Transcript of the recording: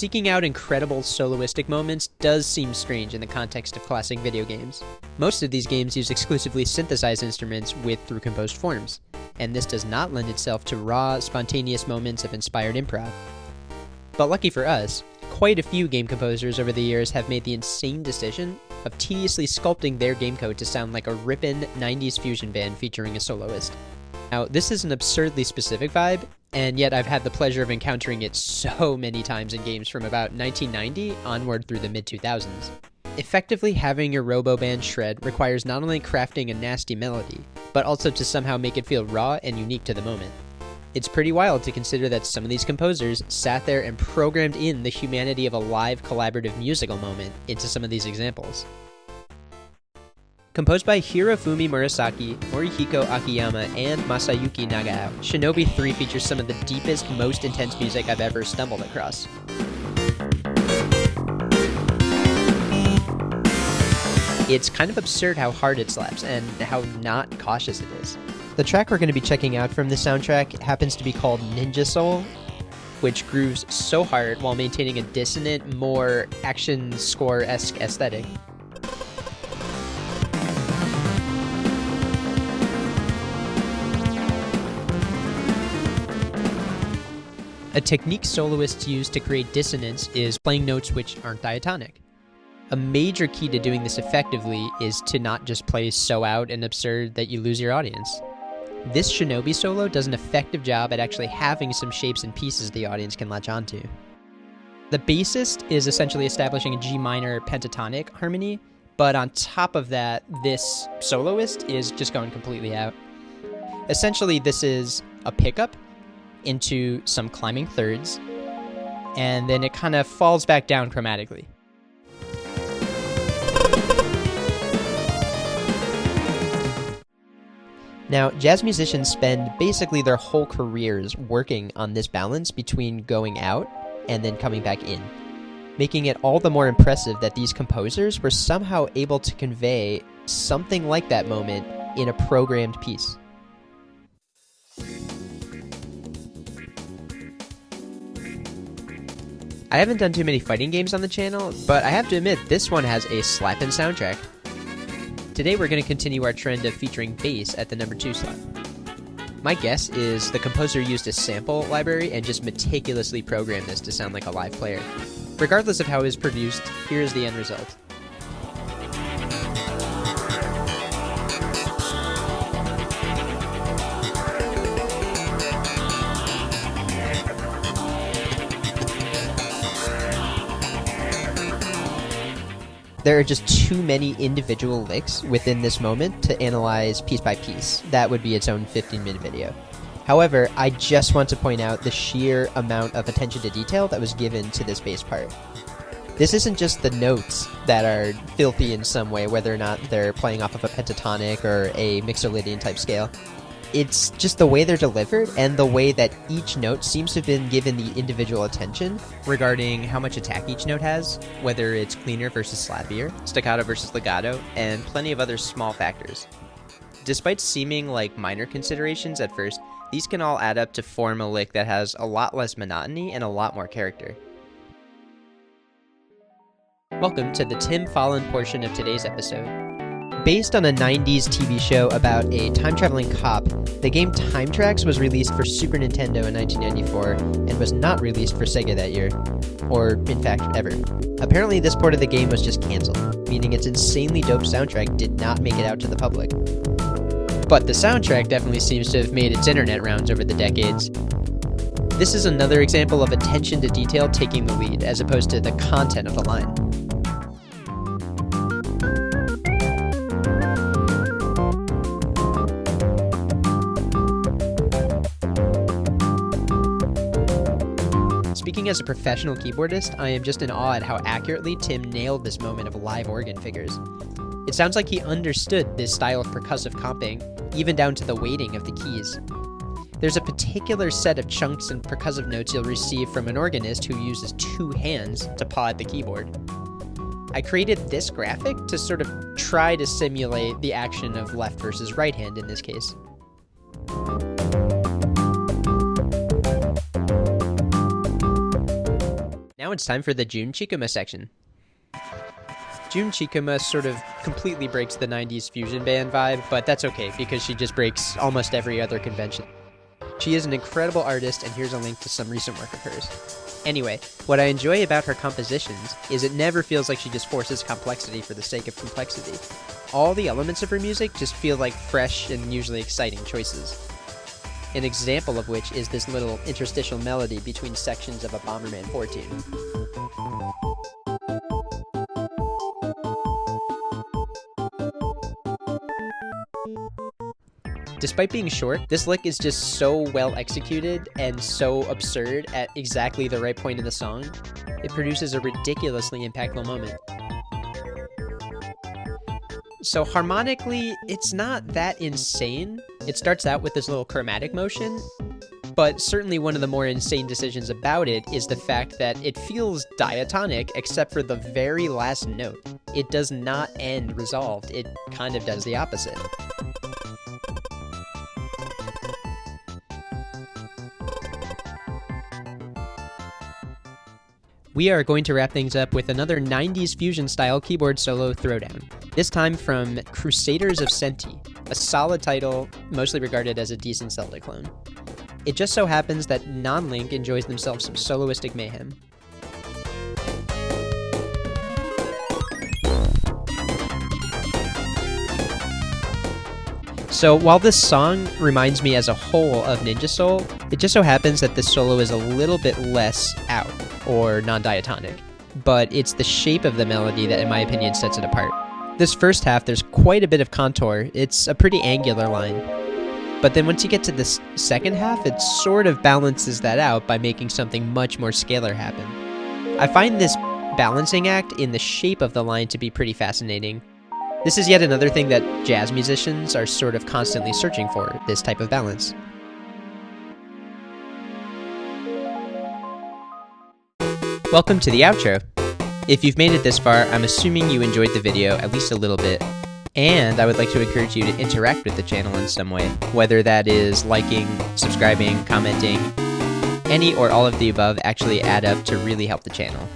seeking out incredible soloistic moments does seem strange in the context of classic video games. Most of these games use exclusively synthesized instruments with through-composed forms, and this does not lend itself to raw, spontaneous moments of inspired improv. But lucky for us, quite a few game composers over the years have made the insane decision of tediously sculpting their game code to sound like a rippin' 90s fusion band featuring a soloist. Now, this is an absurdly specific vibe, and yet I've had the pleasure of encountering it so many times in games from about 1990 onward through the mid-2000s. Effectively having your robo band shred requires not only crafting a nasty melody, but also to somehow make it feel raw and unique to the moment. It's pretty wild to consider that some of these composers sat there and programmed in the humanity of a live collaborative musical moment into some of these examples. Composed by Hirofumi Murasaki, Morihiko Akiyama, and Masayuki Nagao, Shinobi 3 features some of the deepest, most intense music I've ever stumbled across. It's kind of absurd how hard it slaps, and how not cautious it is. The track we're going to be checking out from the soundtrack happens to be called Ninja Soul, which grooves so hard while maintaining a dissonant, more action score-esque aesthetic. A technique soloists use to create dissonance is playing notes which aren't diatonic. A major key to doing this effectively is to not just play so out and absurd that you lose your audience. This Shinobi solo does an effective job at actually having some shapes and pieces the audience can latch onto. The bassist is essentially establishing a G minor pentatonic harmony, but on top of that, this soloist is just going completely out. Essentially, this is a pickup into some climbing thirds, and then it kind of falls back down chromatically. Now, jazz musicians spend basically their whole careers working on this balance between going out and then coming back in, making it all the more impressive that these composers were somehow able to convey something like that moment in a programmed piece. I haven't done too many fighting games on the channel, but I have to admit this one has a slappin' soundtrack. Today we're going to continue our trend of featuring bass at the number 2 slot. My guess is the composer used a sample library and just meticulously programmed this to sound like a live player. Regardless of how it was produced, here's the end result. There are just too many individual licks within this moment to analyze piece by piece. That would be its own 15-minute video. However, I just want to point out the sheer amount of attention to detail that was given to this bass part. This isn't just the notes that are filthy in some way, whether or not they're playing off of a pentatonic or a Mixolydian type scale. It's just the way they're delivered and the way that each note seems to have been given the individual attention regarding how much attack each note has, whether it's cleaner versus slappier, staccato versus legato, and plenty of other small factors. Despite seeming like minor considerations at first, these can all add up to form a lick that has a lot less monotony and a lot more character. Welcome to the Tim Follen portion of today's episode. Based on a 90s TV show about a time-traveling cop, the game Time Trax was released for Super Nintendo in 1994 and was not released for Sega that year, or in fact ever. Apparently this port of the game was just cancelled, meaning its insanely dope soundtrack did not make it out to the public. But the soundtrack definitely seems to have made its internet rounds over the decades. This is another example of attention to detail taking the lead, as opposed to the content of the line. Speaking as a professional keyboardist, I am just in awe at how accurately Tim nailed this moment of live organ figures. It sounds like he understood this style of percussive comping, even down to the weighting of the keys. There's a particular set of chunks and percussive notes you'll receive from an organist who uses 2 hands to paw at the keyboard. I created this graphic to sort of try to simulate the action of left versus right hand in this case. Now now it's time for the Jun Chikuma section. Jun Chikuma sort of completely breaks the 90s fusion band vibe, but that's okay because she just breaks almost every other convention. She is an incredible artist, and here's a link to some recent work of hers. Anyway, what I enjoy about her compositions is it never feels like she just forces complexity for the sake of complexity. All the elements of her music just feel like fresh and usually exciting choices. An example of which is this little interstitial melody between sections of a Bomberman 14. Despite being short, this lick is just so well executed and so absurd at exactly the right point in the song, it produces a ridiculously impactful moment. So harmonically, it's not that insane. It starts out with this little chromatic motion, but certainly one of the more insane decisions about it is the fact that it feels diatonic except for the very last note. It does not end resolved, it kind of does the opposite. We are going to wrap things up with another 90s fusion-style keyboard solo throwdown, this time from Crusaders of Centy, a solid title, mostly regarded as a decent Zelda clone. It just so happens that non-Link enjoys themselves some soloistic mayhem. So while this song reminds me as a whole of Ninja Soul, it just so happens that this solo is a little bit less out, or non-diatonic, but it's the shape of the melody that in my opinion sets it apart. This first half, there's quite a bit of contour, it's a pretty angular line, but then once you get to this second half, it sort of balances that out by making something much more scalar happen. I find this balancing act in the shape of the line to be pretty fascinating. This is yet another thing that jazz musicians are sort of constantly searching for, this type of balance. Welcome to the outro. If you've made it this far, I'm assuming you enjoyed the video at least a little bit, and I would like to encourage you to interact with the channel in some way, whether that is liking, subscribing, commenting. Any or all of the above actually add up to really help the channel.